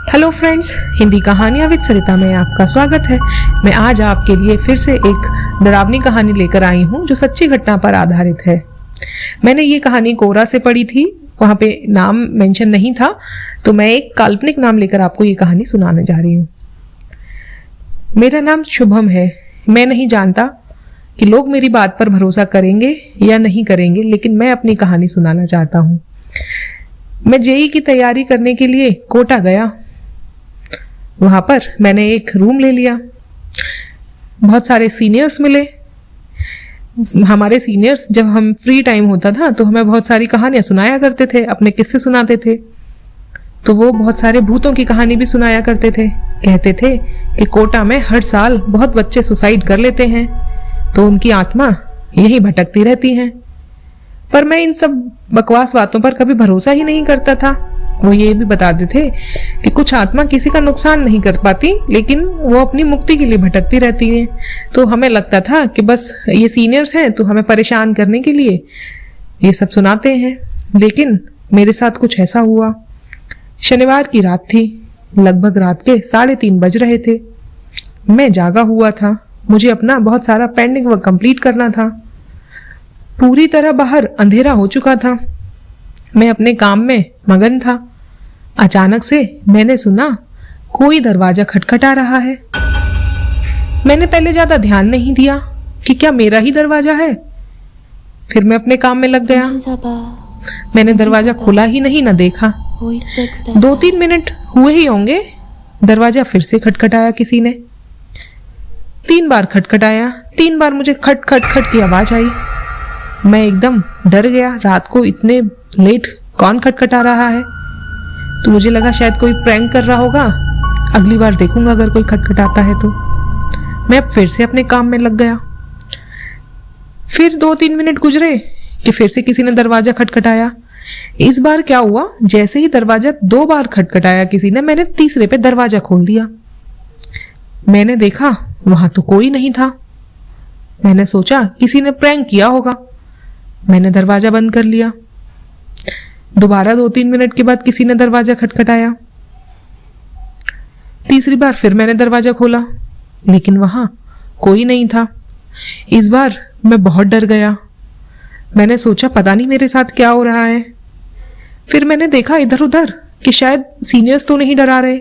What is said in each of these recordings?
Hello friends, Hindi कहानियां with सरिता में आपका स्वागत है। मैं आज आपके लिए फिर से एक डरावनी कहानी लेकर आई हूं जो सच्ची घटना पर आधारित है। मैंने ये कहानी कोरा से पढ़ी थी, वहां पे नाम मेंशन नहीं था, तो मैं एक काल्पनिक नाम लेकर आपको ये कहानी सुनाने जा रही हूँ। मेरा नाम शुभम है। मैं नहीं जानता कि लोग मेरी बात पर भरोसा करेंगे या नहीं करेंगे, लेकिन मैं अपनी कहानी सुनाना चाहता हूँ। मैं जेई की तैयारी करने के लिए कोटा गया। वहां पर मैंने एक रूम ले लिया। बहुत सारे सीनियर्स मिले। हमारे सीनियर्स जब हम फ्री टाइम होता था तो हमें बहुत सारी कहानियां सुनाया करते थे, अपने किस्से सुनाते थे। तो वो बहुत सारे भूतों की कहानी भी सुनाया करते थे। कहते थे कि कोटा में हर साल बहुत बच्चे सुसाइड कर लेते हैं, तो उनकी आत्मा यही भटकती रहती है। पर मैं इन सब बकवास बातों पर कभी भरोसा ही नहीं करता था। वो ये भी बताते थे कि कुछ आत्मा किसी का नुकसान नहीं कर पाती, लेकिन वो अपनी मुक्ति के लिए भटकती रहती है। तो हमें लगता था कि बस ये सीनियर्स हैं तो हमें परेशान करने के लिए ये सब सुनाते हैं। लेकिन मेरे साथ कुछ ऐसा हुआ। शनिवार की रात थी, लगभग रात के 3:30 बज रहे थे। मैं जागा हुआ था। मुझे अपना बहुत सारा पेंडिंग वर्क कंप्लीट करना था। पूरी तरह बाहर अंधेरा हो चुका था। मैं अपने काम में मगन था। अचानक से मैंने सुना कोई दरवाजा खटखटा रहा है। मैंने पहले ज्यादा ध्यान नहीं दिया कि क्या मेरा ही दरवाजा है। फिर मैं अपने काम में लग गया। मैंने दरवाजा खुला ही नहीं ना देखा। 2-3 मिनट हुए ही होंगे, दरवाजा फिर से खटखटाया किसी ने। 3 बार खटखटाया। 3 बार मुझे खट खट खट की आवाज आई। मैं एकदम डर गया। रात को इतने लेट कौन खटखटा रहा है? तो मुझे लगा शायद कोई प्रैंक कर रहा होगा। अगली बार देखूंगा अगर कोई खटखटाता है तो। मैं अब फिर से अपने काम में लग गया। फिर 2-3 मिनट गुजरे कि फिर से किसी ने दरवाजा खटखटाया। इस बार क्या हुआ, जैसे ही दरवाजा 2 बार खटखटाया किसी ने, मैंने तीसरे पे दरवाजा खोल दिया। मैंने देखा वहां तो कोई नहीं था। मैंने सोचा किसी ने प्रैंक किया होगा। मैंने दरवाजा बंद कर लिया। दोबारा 2-3 मिनट के बाद किसी ने दरवाजा खटखटाया। तीसरी बार फिर मैंने दरवाजा खोला, लेकिन वहां कोई नहीं था। इस बार मैं बहुत डर गया। मैंने सोचा पता नहीं मेरे साथ क्या हो रहा है। फिर मैंने देखा इधर उधर कि शायद सीनियर्स तो नहीं डरा रहे,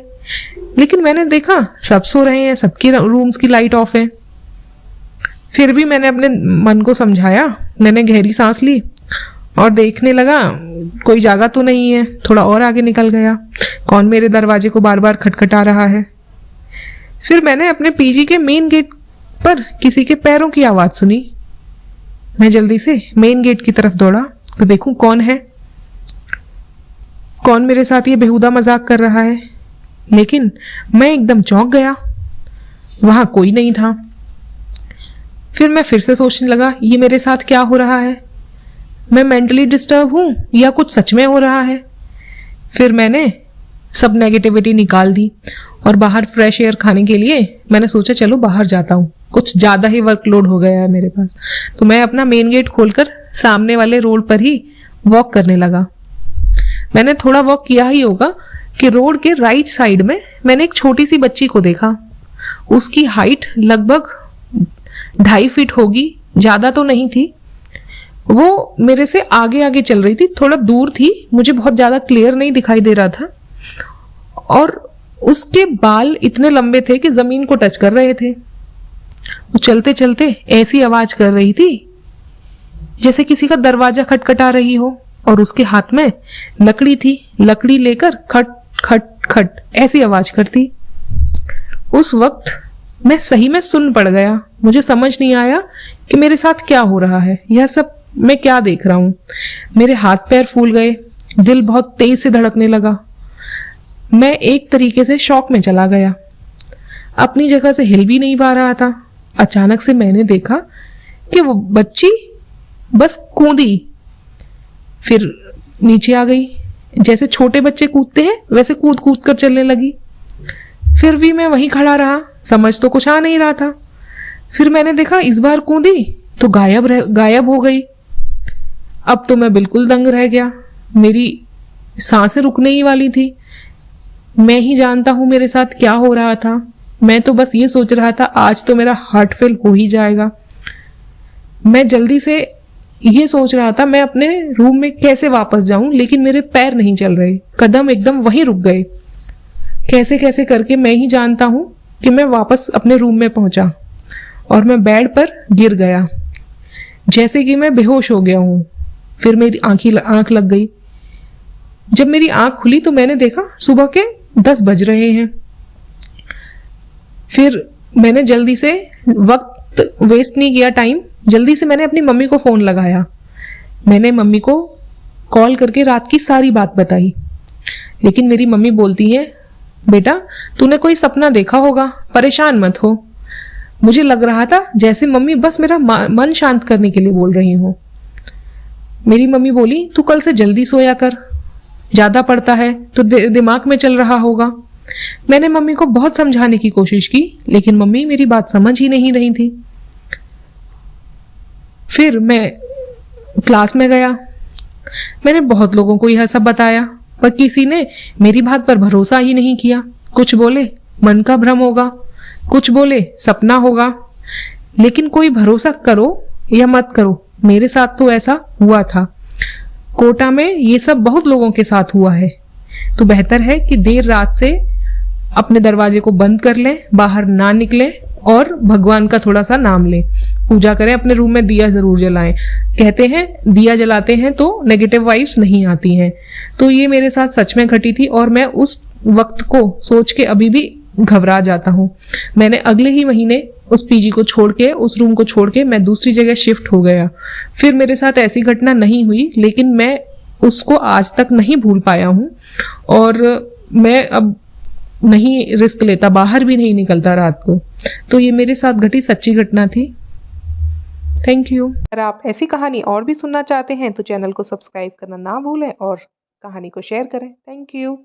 लेकिन मैंने देखा सब सो रहे हैं, सबकी रूम्स की लाइट ऑफ है। फिर भी मैंने अपने मन को समझाया। मैंने गहरी सांस ली और देखने लगा कोई जागा तो नहीं है। थोड़ा और आगे निकल गया, कौन मेरे दरवाजे को बार बार खटखटा रहा है। फिर मैंने अपने पीजी के मेन गेट पर किसी के पैरों की आवाज सुनी। मैं जल्दी से मेन गेट की तरफ दौड़ा तो देखूं कौन है, कौन मेरे साथ ये बेहुदा मजाक कर रहा है। लेकिन मैं एकदम चौंक गया, वहां कोई नहीं था। फिर मैं फिर से सोचने लगा ये मेरे साथ क्या हो रहा है, मैं मेंटली डिस्टर्ब हूं या कुछ सच में हो रहा है। फिर मैंने सब नेगेटिविटी निकाल दी और बाहर फ्रेश एयर खाने के लिए मैंने सोचा चलो बाहर जाता हूँ, कुछ ज्यादा ही वर्कलोड हो गया है मेरे पास। तो मैं अपना मेन गेट खोलकर सामने वाले रोड पर ही वॉक करने लगा। मैंने थोड़ा वॉक किया ही होगा कि रोड के राइट साइड में मैंने एक छोटी सी बच्ची को देखा। उसकी हाइट लगभग 2.5 फीट होगी, ज्यादा तो नहीं थी। वो मेरे से आगे आगे चल रही थी, थोड़ा दूर थी, मुझे बहुत ज्यादा क्लियर नहीं दिखाई दे रहा था। और उसके बाल इतने लंबे थे कि जमीन को टच कर रहे थे। वो चलते चलते ऐसी आवाज कर रही थी जैसे किसी का दरवाजा खटखटा रही हो, और उसके हाथ में लकड़ी थी। लकड़ी लेकर खट खट खट ऐसी आवाज करती। उस वक्त मैं सही में सुन पड़ गया। मुझे समझ नहीं आया कि मेरे साथ क्या हो रहा है, यह सब मैं क्या देख रहा हूं। मेरे हाथ पैर फूल गए, दिल बहुत तेज से धड़कने लगा। मैं एक तरीके से शॉक में चला गया, अपनी जगह से हिल भी नहीं पा रहा था। अचानक से मैंने देखा कि वो बच्ची बस कूदी, फिर नीचे आ गई। जैसे छोटे बच्चे कूदते हैं वैसे कूद कूद कर चलने लगी। फिर भी मैं वहीं खड़ा रहा, समझ तो कुछ आ नहीं रहा था। फिर मैंने देखा इस बार कूदी तो गायब हो गई। अब तो मैं बिल्कुल दंग रह गया। मेरी सांसें रुकने ही वाली थी। मैं ही जानता हूँ मेरे साथ क्या हो रहा था। मैं तो बस ये सोच रहा था आज तो मेरा हार्ट फेल हो ही जाएगा। मैं जल्दी से ये सोच रहा था मैं अपने रूम में कैसे वापस जाऊं, लेकिन मेरे पैर नहीं चल रहे, कदम एकदम वहीं रुक गए। कैसे कैसे करके मैं ही जानता हूं कि मैं वापस अपने रूम में पहुंचा और मैं बेड पर गिर गया, जैसे कि मैं बेहोश हो गया हूं। फिर मेरी आंख लग गई। जब मेरी आंख खुली तो मैंने देखा सुबह के 10 बज रहे हैं। फिर मैंने जल्दी से, वक्त वेस्ट नहीं किया, टाइम, जल्दी से मैंने अपनी मम्मी को फोन लगाया। मैंने मम्मी को कॉल करके रात की सारी बात बताई, लेकिन मेरी मम्मी बोलती है, बेटा तूने कोई सपना देखा होगा, परेशान मत हो। मुझे लग रहा था जैसे मम्मी बस मेरा मन शांत करने के लिए बोल रही हो। मेरी मम्मी बोली, तू कल से जल्दी सोया कर, ज्यादा पड़ता है तो दिमाग में चल रहा होगा। मैंने मम्मी को बहुत समझाने की कोशिश की, लेकिन मम्मी मेरी बात समझ ही नहीं रही थी। फिर मैं क्लास में गया। मैंने बहुत लोगों को यह सब बताया, पर किसी ने मेरी बात पर भरोसा ही नहीं किया। कुछ बोले मन का भ्रम होगा, कुछ बोले सपना होगा, लेकिन कोई भरोसा करो या मत करो, मेरे साथ तो ऐसा हुआ था। कोटा में ये सब बहुत लोगों के साथ हुआ है, तो बेहतर है कि देर रात से अपने दरवाजे को बंद कर लें, बाहर ना निकलें और भगवान का थोड़ा सा नाम लें, पूजा करें, अपने रूम में दिया जरूर जलाएं। कहते हैं दिया जलाते हैं तो नेगेटिव वाइब्स नहीं आती हैं। तो ये मेरे साथ सच में घटी थी और मैं उस वक्त को सोच के अभी भी घबरा जाता हूँ। मैंने अगले ही महीने उस पीजी को छोड़ के, उस रूम को छोड़ के मैं दूसरी जगह शिफ्ट हो गया। फिर मेरे साथ ऐसी घटना नहीं हुई, लेकिन मैं उसको आज तक नहीं भूल पाया हूँ और मैं अब नहीं रिस्क लेता, बाहर भी नहीं निकलता रात को। तो ये मेरे साथ घटी सच्ची घटना थी। Thank you. अगर आप ऐसी कहानी और भी सुनना चाहते हैं तो चैनल को सब्सक्राइब करना ना भूलें और कहानी को शेयर करें। Thank you.